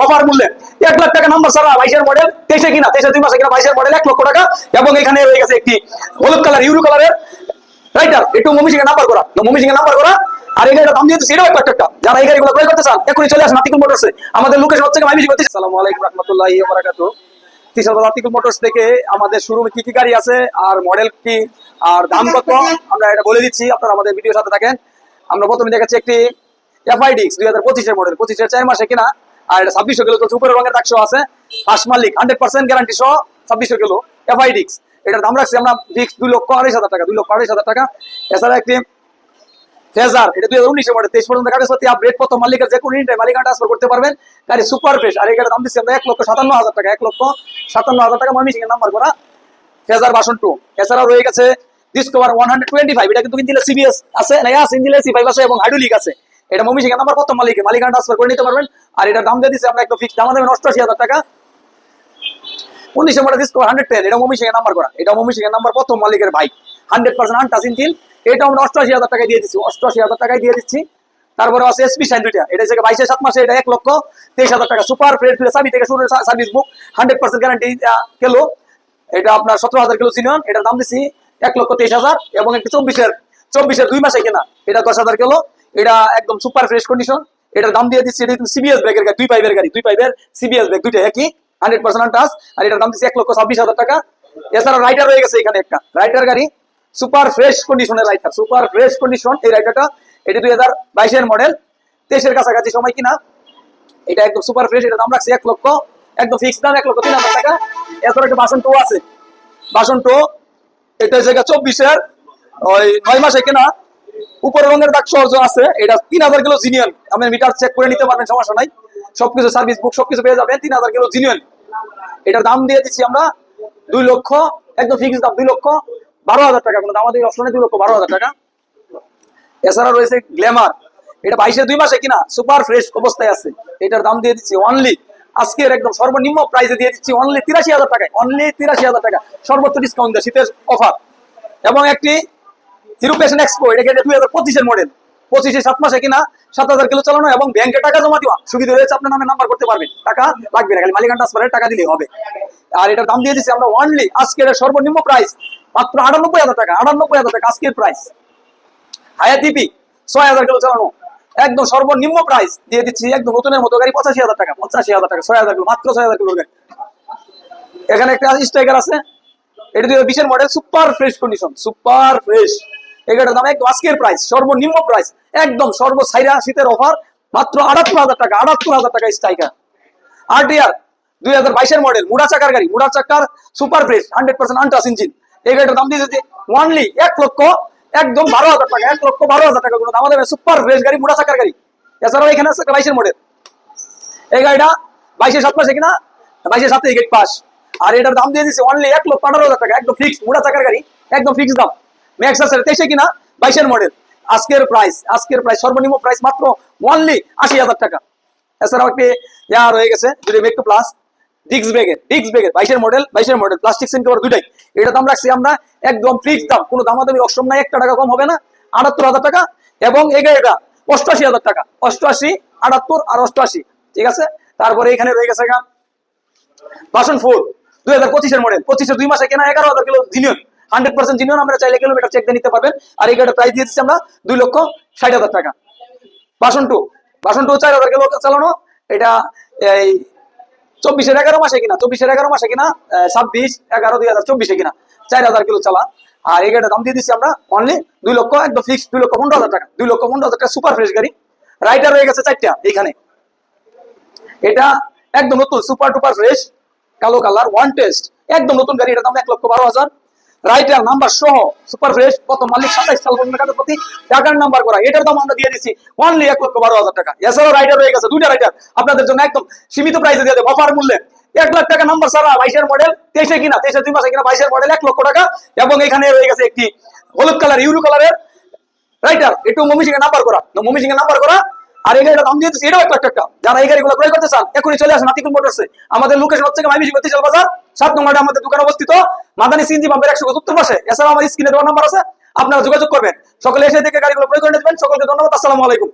Offer মূল্যে 1 লাখ টাকা number ছাড়া 22 মডেল 23 কিনা 23 2 মাসে কিনা 22 মডেল 1 লক্ষ টাকা। এবং এখানে রয়ে গেছে একটি হলুদ কালার ইউরো কালারের রাইটার, একটু মমিসিং এর নাম্বার করা, মমিসিং এর নাম্বার করা। আর এই গাড়ির দাম দিয়ে সেটাও 1 লাখ টাকা। যারা এই গাড়িগুলো ক্রয় করতে চান এখনই চলে আসুন আতিকুল মোটরসে। আমাদের লোকেশন হচ্ছে মাইমিসিং। আসসালামু আলাইকুম রাহমাতুল্লাহি ওয়া বারাকাতুহু। তিশাবাদ আতিকুল মোটরস থেকে আমাদের শোরুমে কি কি গাড়ি আছে আর মডেল কি আর দাম কত আমরা এটা বলে দিচ্ছি, আপনারা আমাদের ভিডিওর সাথে থাকেন। আমরা প্রথমে দেখাচ্ছি একটি এফআইডিক্স 2025 এর মডেল, 25 এর 4 মাসে কিনা, আর এটা 2600 কিলো চলছে, উপরের রঙের টাকশো আছে, ফার্স্ট মালিক 100% গ্যারান্টি সহ 2600 কিলো এফআইডিক্স। এটার দাম রাখছি আমরা ফিক্স 2,28,000 টাকা, 2,28,000 টাকা। এছাড়া একটি ফেজার, এটা 2019 এর মডেল, 23 পর্যন্ত কাগজপত্র আপডেট, প্রথম মালিকের যে কোনো টাইম মালিকানা ট্রান্সফার করতে পারবেন। গাড়ি সুপার ফ্রেশ। আর এই গাড়ির দাম দিচ্ছি আমরা 1,57,000 টাকা, 1,57,000 টাকা ময়মনসিং এর নাম্বার করা ফেজার ভার্সন 2। এছাড়াও রয়ে গেছে ডিসকভার 125, এটা কিন্তু ইঞ্জিনের সিবিএস আছে, না আছে ইঞ্জিনের C5 আছে এবং হাইড্রোলিক আছে। এটা ময়মনসিং এর নাম্বার, প্রথম মালিকানা ট্রান্সফার করে নিতে পারবেন। আর এটার দাম দিয়ে দিচ্ছি আমরা একদম ফিক্স দাম দেবেন 88,000 টাকা। 19 এর মডেল ডিসকভার 110, এটা ময়মনসিং এর নাম্বার করা, এটা ময়মনসিং এর নাম্বার, প্রথম মালিকের বাইক, 100% আনটাচ ইঞ্জিন। এটা আমরা 88,000 টাকায় দিয়ে দিচ্ছি, 88,000 টাকায় দিয়ে দিচ্ছি। তারপরে আছে এসপি শাইন দুইটা, এটা হচ্ছে 22 7 মাসে, এটা 1,23,000 টাকা। সুপার ফ্রেশ চাবি থেকে শুরু সার্ভিস বুক, 100% গ্যারান্টি কিলো। এটা আপনার 17,000 কিলো জিনিয়ন, এটার দাম দিচ্ছি 1,23,000। এবং একটি 24 2 মাসে কেনা, এটা 10,000 কিলো, এটা একদম সুপার ফ্রেশ কন্ডিশন। এটার দাম দিয়ে দিচ্ছি, এটা সিবিএস ব্রেকের গাড়ি, 2 পাইপের গাড়ি, 2 পাইপের সিবিএস ব্রেক, দুইটা একই, 100% আনটাচ। আর এটার দাম দিচ্ছি 1,26,000 টাকা। এছাড়া রাইডার রয়ে গেছে এখানে একটা রাইডার গাড়ি, সুপার ফ্রেশ কন্ডিশনের রাইডার, সুপার ফ্রেশ কন্ডিশন এই রাইডারটা। এটি 2022 এর মডেল, 23 এর কাছাকাছি সময় কিনা, এটা একদম সুপার ফ্রেশ। এটা দাম রাখছি 1 লক্ষ, একদম ফিক্স দাম 1,03,000 টাকা। এছাড়া একটা ভার্সন 2 আছে, ভার্সন 2, এটা হচ্ছে 24 এর ওই 9 মাসে কিনা, উপরের রঙের দাগ সহজ আছে, এটা 3,000 কিলো জিনিয়ন। আপনি মিটার চেক করে নিতে পারবেন, সমস্যা নাই, সবকিছু সার্ভিস বুক সবকিছু পেয়ে যাবেন, 3,000 কিলো জিনিয়ন। এটার দাম দিয়ে দিচ্ছি আমরা 2 লক্ষ, একদম ফিক্স দাম 2,12,000 টাকা, কোনো দাম আমাদের অপশনে 2,12,000 টাকা। এছাড়া রয়েছে গ্ল্যামার, এটা 22 এর 2 মাসে কিনা, সুপার ফ্রেশ অবস্থায় আছে। এটার দাম দিয়ে দিচ্ছি অনলি আজকের একদম সর্বনিম্ন প্রাইসে দিয়ে দিচ্ছি অনলি 83,000 টাকায়, অনলি 83,000 টাকা, সর্বোচ্চ ডিসকাউন্ট দেয় শীতের অফার। এবং একটি হিরো প্যাশন এক্সপো, এটা 2025 এর মডেল, 25 এর 7 মাসে কিনা, 7,000 কিলো চালানো এবং ব্যাংকে টাকা জমা দেওয়া সুবিধা রয়েছে, আপনার নামে নাম্বার করতে পারবেন, টাকা লাগবে না, খালি মালিকানা ট্রান্সফারের টাকা দিলেই হবে। আর এটার দাম দিয়ে দিচ্ছি আমরা অনলি আজকের সর্বনিম্ন প্রাইস মাত্র 98,000 টাকা, 98,000 টাকা আজকের প্রাইস। হায়াতিপি 6,000 কিলো চালানো, একদম সর্বনিম্ন প্রাইস দিয়ে দিচ্ছি, একদম নতুনের মতো গাড়ি 85,000 টাকা, 85,000 টাকা, 6,000 কিলো, মাত্র 6,000 কিলো গাড়ি। এখানে একটা স্ট্রাইকার আছে, এটা 2020 এর model, super fresh condition, super fresh. এটার দাম একদম আজকের প্রাইস, সর্বনিম্ন প্রাইস, একদম সর্বসাইরা শীতের অফার, মাত্র 78,000 টাকা, 78,000 টাকা স্ট্রাইকার। আরটিআর 2022 এর মডেল, মুড়া চাকার গাড়ি, মুড়া চাকার সুপার ফ্রেশ 100% আনটাচ ইঞ্জিন। এই গাড়িটার দাম দিয়েছে অনলি 1 লক্ষ, একদম 12,000 টাকা, 1,12,000 টাকা, কোনো দাম দেবে, সুপার ফ্রেশ গাড়ি, মুড়া চাকার গাড়ি। এছাড়াও এখানে আছে 22 এর মডেল, এই গাড়িটা 22 এর 7 মাসে কিনা, 22 এর 7 গেট পাস। আর এটার দাম দিয়ে দিচ্ছে অনলি 1,18,000 টাকা, একদম ফিক্স, মুড়া চাকার গাড়ি, একদম ফিক্স দাম। ম্যাক্স আছে 23 কিনা, 22 এর মডেল, আজকের প্রাইস সর্বনিম্ন প্রাইস মাত্র অনলি 80,000 টাকা। এছাড়াও একটি রয়ে গেছে যদি মেট্রো প্লাস ডিক্স ব্রেকের 22 এর মডেল, প্লাস্টিক সিন কভার দুইটাই। এটা দাম রাখছি আমরা একদম ফিক্স দাম, কোনো দামাদামি অপশন নাই, 1 টাকা কম হবে না, 78,000 টাকা। এবং এই গাড়িটা 88,000 টাকা, 88, 78 আর 88, ঠিক আছে। তারপরে এখানে রয়ে গেছে ভার্সন 4 2025 এর মডেল, 25 এর 2 মাসে কেনা, 11,000 কিলো জিনিয়ন, 100% জিনিয়ন, আমরা চাইলে কিলোমিটার চেক দিয়ে নিতে পারবেন। আর এই গাড়ির প্রাইস দিয়ে দিচ্ছি আমরা 2,60,000 টাকা। ভার্সন 2 4,000 কিলো চালানো, এটা এই 24 এর 11 মাসে কিনা, 26/11/2024 কিনা, 4,000 কিলো চালা। আর এই গাড়ির দাম দিয়ে দিচ্ছি আমরা অনলি 2 লক্ষ, একদম ফিক্স 2,15,000 টাকা, 2,15,000 টাকা, সুপার ফ্রেশ গাড়ি। রাইডার রয়ে গেছে 4টা এইখানে, এটা একদম নতুন সুপার টুপার ফ্রেশ কালো কালার, ওয়ান টেস্ট, একদম নতুন গাড়ি, এটার দাম 1,12,000। রাইটার নাম্বার সহ সুপার ফ্রেশ, প্রথম মালিক 27 সাল পর্যন্ত কাগজপত্র, টাকার নাম্বার করা, এটার দাম আমরা দিয়ে দিচ্ছি অনলি 1,12,000 টাকা। এছাড়াও রাইডার রয়ে গেছে 2টা রাইডার আপনাদের জন্য একদম সীমিত প্রাইসে দিয়ে দেবো, অফার মূল্যে 1 লাখ টাকা নাম্বার ছাড়া, 22 এর মডেল, 23 কিনা, 23 2 মাসে কিনা, 22 এর মডেল, 1 লক্ষ টাকা। এবং এখানে রয়ে গেছে একটি হলুদ কালার ইউরো কালারের রাইটার, একটু ময়মনসিং এর নাম্বার করা, ময়মনসিং এর নাম্বার করা। আর এই গাড়িটা দাম দিয়ে দিচ্ছি, এটাও 1 লাখ টাকা। যারা এই গাড়িগুলো ক্রয় করতে চান এখনই চলে আসুন আতিকুল মোটরসে। আমাদের লোকেশন হচ্ছে মাইমিসিং বাজার 7 নম্বরে আমাদের দোকান অবস্থিত, মাদানী সিএনজি পাম্পের 100 গজ উত্তর পাশে। এছাড়াও আমার স্ক্রিনে দেওয়া নাম্বার আছে, আপনারা যোগাযোগ করবেন। সকলে এসে দেখে গাড়িগুলো ক্রয় করে নেবেন। সকলকে ধন্যবাদ, আসসালামু আলাইকুম।